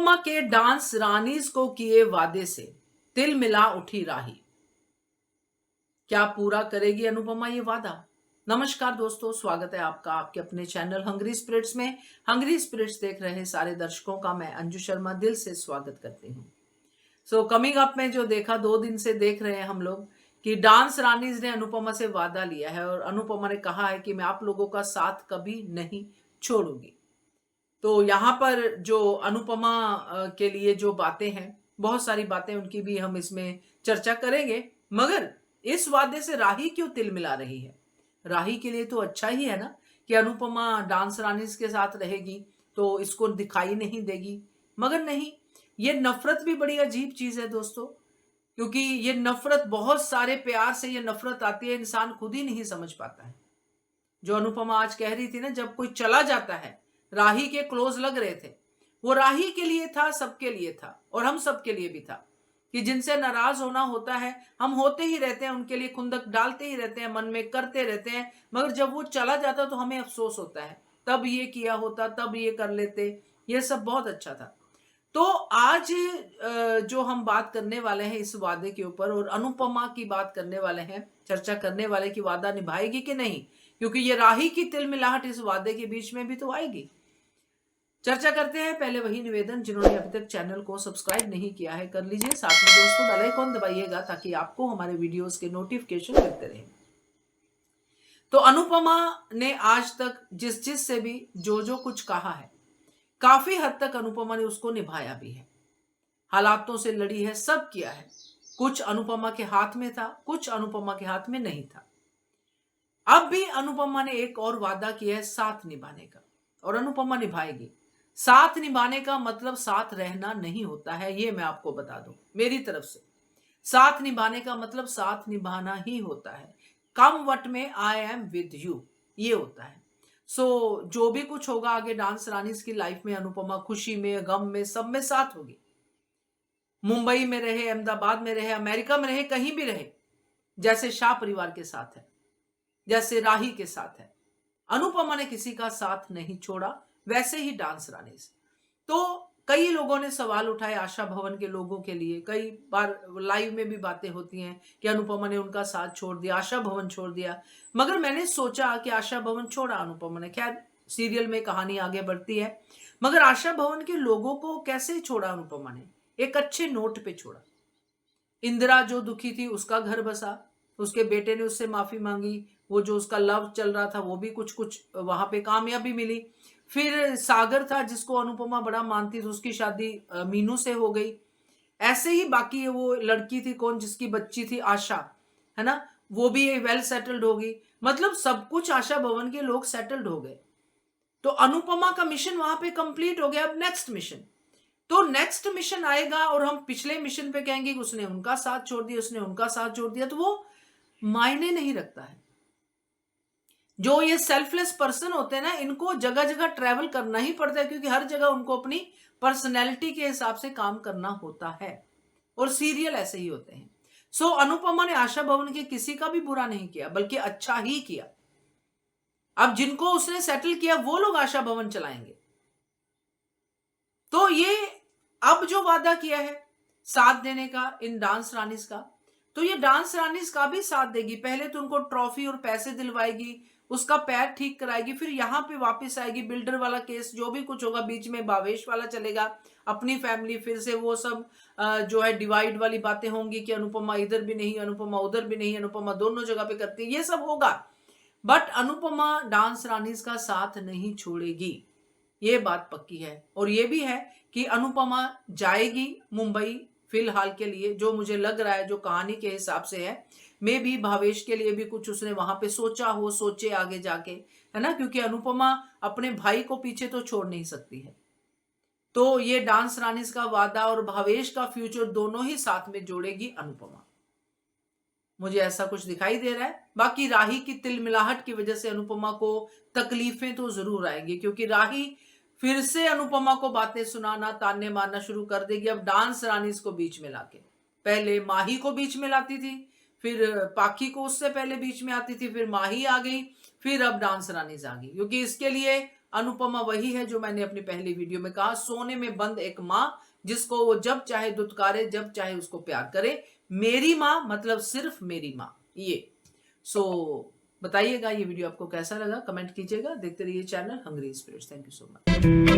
अनुपमा के डांस रानीज को किए वादे से तिल मिला उठी राही। क्या पूरा करेगी अनुपमा ये वादा? नमस्कार दोस्तों, स्वागत है आपका आपके अपने चैनल हंग्री स्पिरिट्स में। हंग्री स्पिरिट्स देख रहे सारे दर्शकों का मैं अंजू शर्मा दिल से स्वागत करती हूँ। कमिंग अप में जो देखा, 2 दिन से देख रहे हैं हम लोग कि डांस रानीज ने अनुपमा से वादा लिया है और अनुपमा ने कहा है कि मैं आप लोगों का साथ कभी नहीं छोड़ूंगी। तो यहाँ पर जो अनुपमा के लिए जो बातें हैं, बहुत सारी बातें उनकी भी हम इसमें चर्चा करेंगे, मगर इस वादे से राही क्यों तिल मिला रही है? राही के लिए तो अच्छा ही है ना कि अनुपमा डांस रानीज के साथ रहेगी तो इसको दिखाई नहीं देगी, मगर नहीं, ये नफरत भी बड़ी अजीब चीज है दोस्तों। क्योंकि ये नफरत बहुत सारे प्यार से ये नफरत आती है, इंसान खुद ही नहीं समझ पाता है। जो अनुपमा आज कह रही थी ना, जब कोई चला जाता है, राही के क्लोज लग रहे थे, वो राही के लिए था, सबके लिए था और हम सबके लिए भी था कि जिनसे नाराज होना होता है, हम होते ही रहते हैं, उनके लिए खुंदक डालते ही रहते हैं, मन में करते रहते हैं, मगर जब वो चला जाता तो हमें अफसोस होता है, तब ये किया होता, तब ये कर लेते, ये सब बहुत अच्छा था। तो आज जो हम बात करने वाले हैं इस वादे के ऊपर और अनुपमा की बात करने वाले हैं, चर्चा करने वाले कि वादा निभाएगी कि नहीं, क्योंकि ये राही की तिलमिलाहट इस वादे के बीच में भी तो आएगी। चर्चा करते हैं। पहले वही निवेदन, जिन्होंने अभी तक चैनल को सब्सक्राइब नहीं किया है कर लीजिए, साथ में दोस्तों बेल आइकन दबाइएगा ताकि आपको हमारे वीडियोस के नोटिफिकेशन मिलते रहे। तो अनुपमा ने आज तक जिस जिस से भी जो कुछ कहा है, काफी हद तक अनुपमा ने उसको निभाया भी है, हालातों से लड़ी है, सब किया है। कुछ अनुपमा के हाथ में था, कुछ अनुपमा के हाथ में नहीं था। अब भी अनुपमा ने एक और वादा किया है साथ निभाने का, और अनुपमा निभाएगी। साथ निभाने का मतलब साथ रहना नहीं होता है, ये मैं आपको बता दूं मेरी तरफ से। साथ निभाने का मतलब साथ निभाना ही होता है। Come what may I am with you, ये होता है। जो भी कुछ होगा आगे डांस रानीज की लाइफ में, अनुपमा खुशी में, गम में, सब में साथ होगी। मुंबई में रहे, अहमदाबाद में रहे, अमेरिका में रहे, कहीं भी रहे, जैसे शाह परिवार के साथ है, जैसे राही के साथ है। अनुपमा ने किसी का साथ नहीं छोड़ा, वैसे ही डांस रानीज। तो कई लोगों ने सवाल उठाए आशा भवन के लोगों के लिए, कई बार लाइव में भी बातें होती हैं कि अनुपमा ने उनका साथ छोड़ दिया, आशा भवन छोड़ दिया। मगर मैंने सोचा कि आशा भवन छोड़ा अनुपमा ने, खैर सीरियल में कहानी आगे बढ़ती है, मगर आशा भवन के लोगों को कैसे छोड़ा अनुपमा ने? एक अच्छे नोट पे छोड़ा। इंदिरा जो दुखी थी, उसका घर बसा, उसके बेटे ने उससे माफी मांगी, वो जो उसका लव चल रहा था वो भी कुछ कुछ वहां पे कामयाबी मिली। फिर सागर था जिसको अनुपमा बड़ा मानती थी, उसकी शादी मीनू से हो गई। ऐसे ही बाकी वो लड़की थी कौन, जिसकी बच्ची थी आशा, है ना, वो भी वेल सेटल्ड हो गई। मतलब सब कुछ आशा भवन के लोग सेटल्ड हो गए। तो अनुपमा का मिशन वहां पे कंप्लीट हो गया। अब नेक्स्ट मिशन, तो नेक्स्ट मिशन आएगा और हम पिछले मिशन पे कहेंगे कि उसने उनका साथ छोड़ दिया, उसने उनका साथ छोड़ दिया, तो वो मायने नहीं रखता है। जो ये सेल्फलेस पर्सन होते हैं ना, इनको जगह जगह ट्रैवल करना ही पड़ता है, क्योंकि हर जगह उनको अपनी पर्सनैलिटी के हिसाब से काम करना होता है, और सीरियल ऐसे ही होते हैं। अनुपमा ने आशा भवन के किसी का भी बुरा नहीं किया, बल्कि अच्छा ही किया। अब जिनको उसने सेटल किया वो लोग आशा भवन चलाएंगे। तो ये अब जो वादा किया है साथ देने का इन डांस रानीज का, तो ये डांस रानीज का भी साथ देगी। पहले तो उनको ट्रॉफी और पैसे दिलवाएगी, उसका पैर ठीक कराएगी, फिर यहाँ पे वापस आएगी। बिल्डर वाला केस जो भी कुछ होगा, बीच में भावेश वाला चलेगा, अपनी फैमिली, फिर से वो सब जो है डिवाइड वाली बातें होंगी कि अनुपमा इधर भी नहीं, अनुपमा उधर भी नहीं, अनुपमा दोनों जगह पे करती है, ये सब होगा। बट अनुपमा डांस रानीज का साथ नहीं छोड़ेगी, ये बात पक्की है। और ये भी है कि अनुपमा जाएगी मुंबई फिलहाल के लिए, जो मुझे लग रहा है, जो कहानी के हिसाब से है, मे भी भावेश के लिए भी कुछ उसने वहां पे सोचा हो, सोचे आगे जाके, है ना, क्योंकि अनुपमा अपने भाई को पीछे तो छोड़ नहीं सकती है। तो ये डांस रानीज का वादा और भावेश का फ्यूचर दोनों ही साथ में जोड़ेगी अनुपमा, मुझे ऐसा कुछ दिखाई दे रहा है। बाकी राही की तिलमिलाहट की वजह से अनुपमा को तकलीफें तो जरूर आएंगी, क्योंकि राही फिर से अनुपमा को बातें सुनाना, ताने मारना शुरू कर देगी। अब डांस रानीज को बीच में लाके, पहले माही को बीच में लाती थी, फिर पाखी को उससे पहले बीच में आती थी, फिर माही आ गई, फिर अब डांस रानीज आ गई, क्योंकि इसके लिए अनुपमा वही है जो मैंने अपनी पहली वीडियो में कहा, सोने में बंद एक माँ जिसको वो जब चाहे दुत्कारे, जब चाहे उसको प्यार करे। मेरी माँ मतलब सिर्फ मेरी माँ। ये बताइएगा ये वीडियो आपको कैसा लगा, कमेंट कीजिएगा। देखते रहिए channel hungry spirits. Thank you so much.